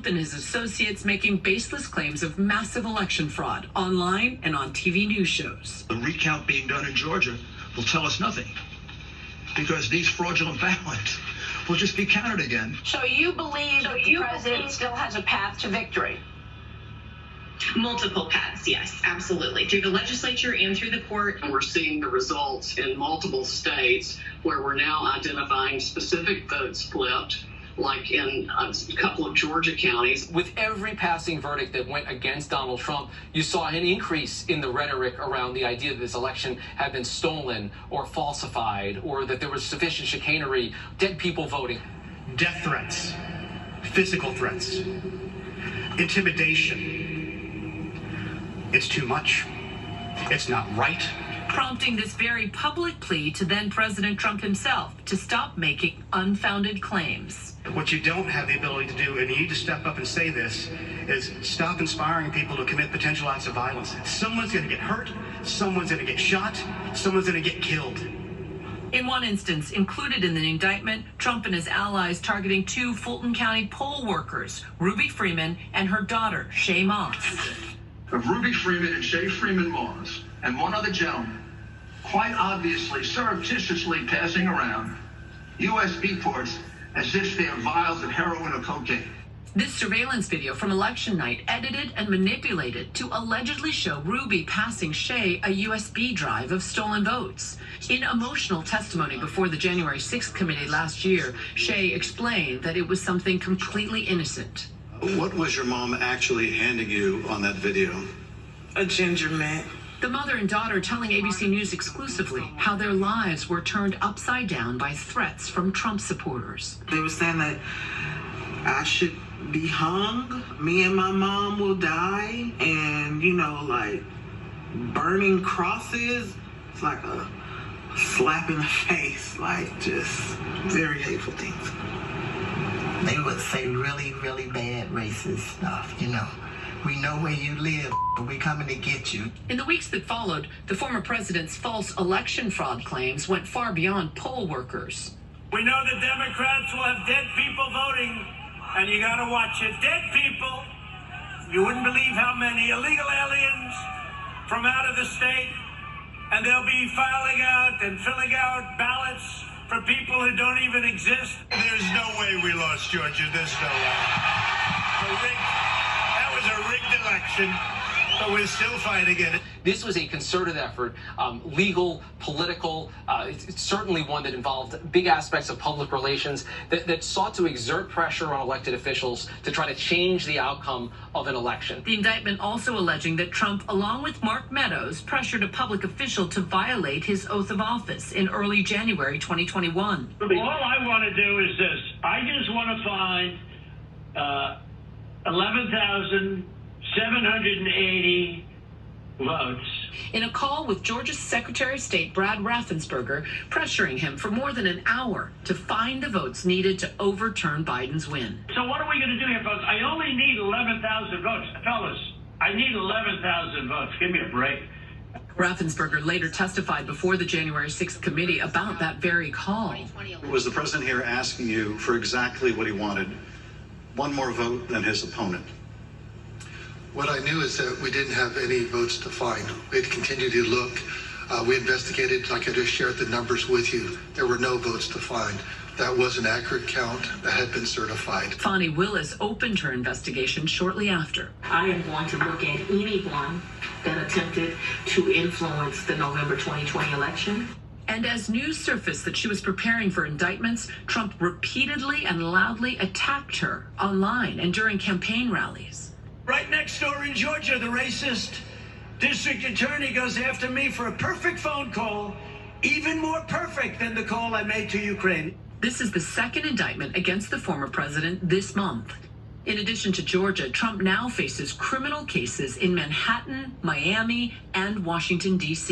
Trump and his associates making baseless claims of massive election fraud online and on TV news shows. The recount being done in Georgia will tell us nothing, because these fraudulent ballots will just be counted again. So you believe that the president still has a path to victory? Multiple paths, yes, absolutely. Through the legislature and through the court. We're seeing the results in multiple states where we're now identifying specific votes flipped, like in a couple of Georgia counties. With every passing verdict that went against Donald Trump, you saw an increase in the rhetoric around the idea that this election had been stolen or falsified, or that there was sufficient chicanery, dead people voting. Death threats, physical threats, intimidation. It's too much. It's not right. Prompting this very public plea to then President Trump himself to stop making unfounded claims. What you don't have the ability to do, and you need to step up and say this, is stop inspiring people to commit potential acts of violence. Someone's going to get hurt, someone's going to get shot, someone's going to get killed. In one instance, included in the indictment, Trump and his allies targeting 2 Fulton County poll workers, Ruby Freeman and her daughter, Shay Moss. Of Ruby Freeman and Shay Freeman Moss and one other gentleman, quite obviously surreptitiously passing around USB ports as if they're vials of heroin or cocaine. This surveillance video from election night, edited and manipulated to allegedly show Ruby passing Shay a USB drive of stolen votes. In emotional testimony before the January 6th committee last year, Shay explained that it was something completely innocent. What was your mom actually handing you on that video? A ginger mint. The mother and daughter telling ABC News exclusively how their lives were turned upside down by threats from Trump supporters. They were saying that I should be hung, me and my mom will die, and, like burning crosses. It's like a slap in the face, like just very hateful things. They would say really, really bad racist stuff, We know where you live, but we're coming to get you. In the weeks that followed, the former president's false election fraud claims went far beyond poll workers. We know the Democrats will have dead people voting, and you gotta watch it. Dead people, you wouldn't believe how many illegal aliens from out of the state, and they'll be filing out and filling out ballots for people who don't even exist. There's no way we lost Georgia. There's no way. That was a rigged election, but we're still fighting it. This was a concerted effort, legal, political, it's certainly one that involved big aspects of public relations that sought to exert pressure on elected officials to try to change the outcome of an election. The indictment also alleging that Trump, along with Mark Meadows, pressured a public official to violate his oath of office in early January 2021. All I want to do is this. I just want to find 11,780 votes. In a call with Georgia's Secretary of State Brad Raffensperger, pressuring him for more than an hour to find the votes needed to overturn Biden's win. So what are we going to do here, folks? I only need 11,000 votes. Fellas, I need 11,000 votes. Give me a break. Raffensperger later testified before the January 6th committee about that very call. Was the president here asking you for exactly what he wanted? One more vote than his opponent? What I knew is that we didn't have any votes to find. We had continued to look. We investigated, like I just shared the numbers with you. There were no votes to find. That was an accurate count that had been certified. Fani Willis opened her investigation shortly after. I am going to look at anyone that attempted to influence the November 2020 election. And as news surfaced that she was preparing for indictments, Trump repeatedly and loudly attacked her online and during campaign rallies. Right next door in Georgia, the racist district attorney goes after me for a perfect phone call, even more perfect than the call I made to Ukraine. This is the second indictment against the former president this month. In addition to Georgia, Trump now faces criminal cases in Manhattan, Miami, and Washington, D.C.